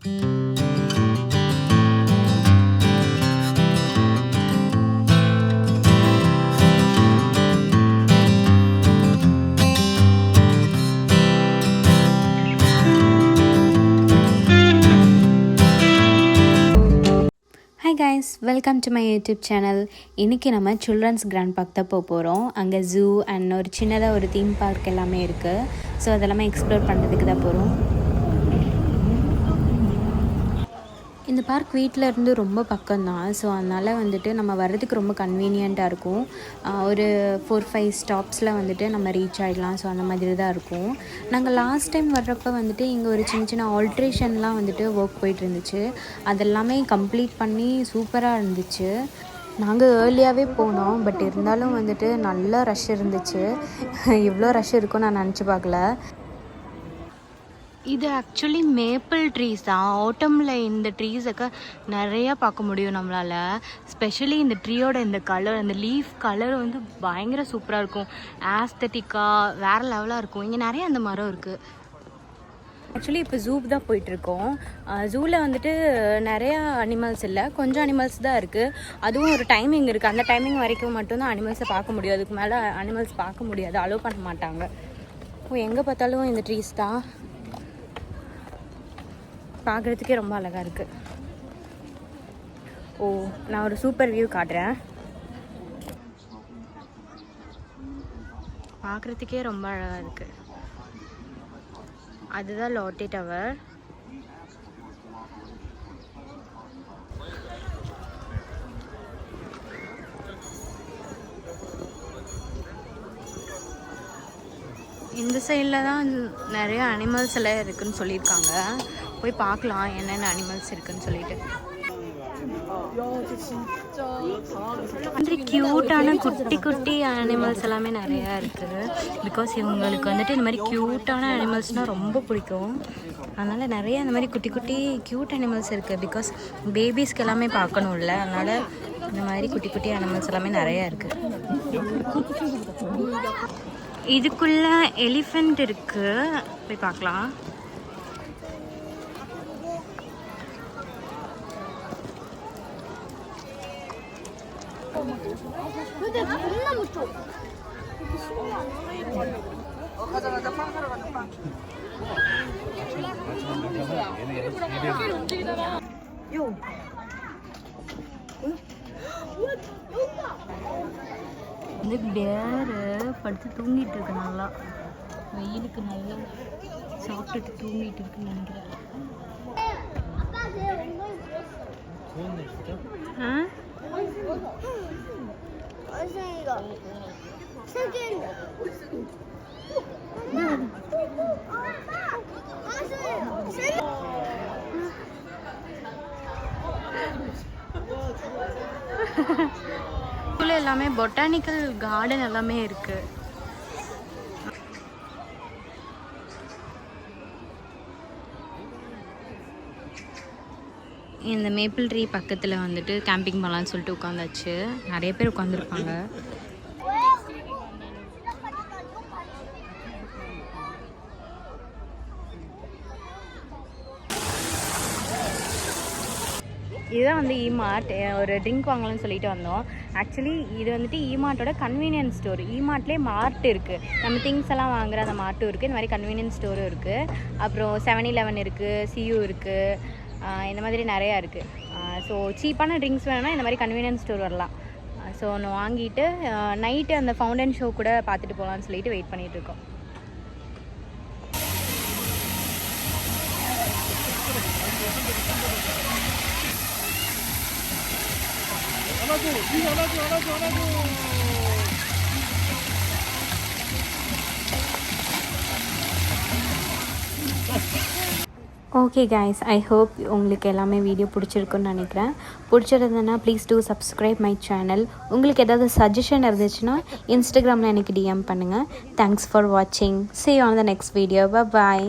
Hi guys, welcome to my YouTube channel. இன்னைக்கு நம்ம children's grand park தான் போறோம். அங்க zoo and ஒரு சின்னதா ஒரு theme park எல்லாமே இருக்கு. ஸோ அதெல்லாமே எக்ஸ்ப்ளோர் பண்ணுறதுக்கு தான் போகிறோம். இந்த பார்க் வீட்டில் இருந்து ரொம்ப பக்கம்தான். ஸோ அதனால் வந்துட்டு நம்ம வர்றதுக்கு ரொம்ப கன்வீனியண்ட்டாக இருக்கும். ஒரு 4-5 ஸ்டாப்ஸில் வந்துட்டு நம்ம ரீச் ஆகிடலாம். ஸோ அந்த மாதிரி தான் இருக்கும். நாங்கள் லாஸ்ட் டைம் வர்றப்போ வந்துட்டு இங்கே ஒரு சின்ன சின்ன ஆல்ட்ரேஷன்லாம் வந்துட்டு ஒர்க் போயிட்டு இருந்துச்சு. அதெல்லாமே கம்ப்ளீட் பண்ணி சூப்பராக இருந்துச்சு. நாங்கள் ஏர்லியாகவே போனோம். பட் இருந்தாலும் வந்துட்டு நல்ல ரஷ் இருந்துச்சு. இவ்வளோ ரஷ் இருக்கும்னு நான் நினச்சி பார்க்கல. இது ஆக்சுவலி மேப்பிள் ட்ரீஸ் தான். ஆட்டமில் இந்த ட்ரீஸுக்கு நிறையா பார்க்க முடியும் நம்மளால். ஸ்பெஷலி இந்த ட்ரீயோட இந்த கலர், அந்த லீஃப் கலர் வந்து பயங்கர சூப்பராக இருக்கும். ஆஸ்தட்டிக்காக வேறு லெவலாக இருக்கும். இங்கே நிறைய அந்த மரம் இருக்குது. ஆக்சுவலி இப்போ ஜூக்கு தான் போயிட்டுருக்கோம். ஜூவில் வந்துட்டு நிறையா அனிமல்ஸ் இல்லை, கொஞ்சம் அனிமல்ஸ் தான் இருக்குது. அதுவும் ஒரு டைமிங் இருக்குது. அந்த டைமிங் வரைக்கும் மட்டும்தான் அனிமல்ஸை பார்க்க முடியும். அதுக்கு மேலே அனிமல்ஸ் பார்க்க முடியாது, அலோவ் பண்ண மாட்டாங்க. எங்கே பார்த்தாலும் இந்த ட்ரீஸ் தான். பார்க்குறதுக்கே ரொம்ப அழகாக இருக்குது. நான் ஒரு சூப்பர் வியூ காட்டுறேன். பார்க்குறதுக்கே ரொம்ப அழகாக இருக்குது. அதுதான் லாட்டி டவர். இந்த சைடில் தான் நிறைய அனிமல்ஸ் எல்லாம் இருக்குதுன்னு சொல்லியிருக்காங்க. போய் பார்க்கலாம் என்னென்ன அனிமல்ஸ் இருக்குன்னு சொல்லிட்டு. க்யூட்டான குட்டி குட்டி அனிமல்ஸ் எல்லாமே நிறையா இருக்குது. பிகாஸ் இவங்களுக்கு வந்துட்டு இந்த மாதிரி க்யூட்டான அனிமல்ஸ்னால் ரொம்ப பிடிக்கும். அதனால் நிறைய இந்த மாதிரி குட்டி குட்டி க்யூட் அனிமல்ஸ் இருக்குது. பிகாஸ் பேபிஸ்க்கு எல்லாமே பார்க்கணும்ல, அதனால் இந்த மாதிரி குட்டி குட்டி அனிமல்ஸ் எல்லாமே நிறையா இருக்குது. இதுக்குள்ள எலிஃபெண்ட் இருக்குது, போய் பார்க்கலாம். இந்த பேரு படுத்து தூங்கிட்டு இருக்கு. நல்லா வெயிலுக்கு நல்லா சாப்பிட்டுட்டு தூங்கிட்டு இருக்குன்னு நினைக்கிறேன். எல்லாமே பொட்டானிக்கல் கார்டன் எல்லாமே இருக்கு. இந்த மேப்பிள் ட்ரீ பக்கத்தில் வந்துட்டு கேம்பிங் பண்ணலான்னு சொல்லிட்டு உட்காந்தாச்சு. நிறைய பேர் உட்காந்துருப்பாங்க. இதுதான் வந்து இமார்ட். ஒரு ட்ரிங்க் வாங்கலாம்னு சொல்லிட்டு வந்தோம். ஆக்சுவலி இது வந்துட்டு இமார்ட்டோட கன்வீனியன்ஸ் ஸ்டோர். இமார்ட்லேயே மார்ட் இருக்குது. நம்ம திங்ஸ் எல்லாம் வாங்குகிற அந்த மார்ட்டும் இருக்குது. இந்த மாதிரி கன்வீனியன்ஸ் ஸ்டோரும் இருக்குது. அப்புறம் 7-Eleven இருக்குது, சியூ இருக்குது. இந்த மாதிரி நிறையா இருக்குது. ஸோ சீப்பான ட்ரிங்க்ஸ் வேணும்னா இந்த மாதிரி கன்வீனியன்ஸ் ஸ்டோர் வரலாம். ஸோ ஒன்று வாங்கிட்டு நைட்டு அந்த ஃபவுண்டன் ஷோ கூட பார்த்துட்டு போகலான்னு சொல்லிட்டு வெயிட் பண்ணிகிட்ருக்கோம். ஓகே கைஸ், ஐ ஹோப் உங்களுக்கு எல்லாமே வீடியோ பிடிச்சிருக்குன்னு நினைக்கிறேன். பிடிச்சிருந்ததுன்னா please do subscribe my channel. உங்களுக்கு ஏதாவது சஜஷன் இருந்துச்சுன்னா இன்ஸ்டாகிராமில் எனக்கு டிஎம் பண்ணுங்கள். தேங்க்ஸ் ஃபார் வாட்சிங். See you on the next video. Bye bye.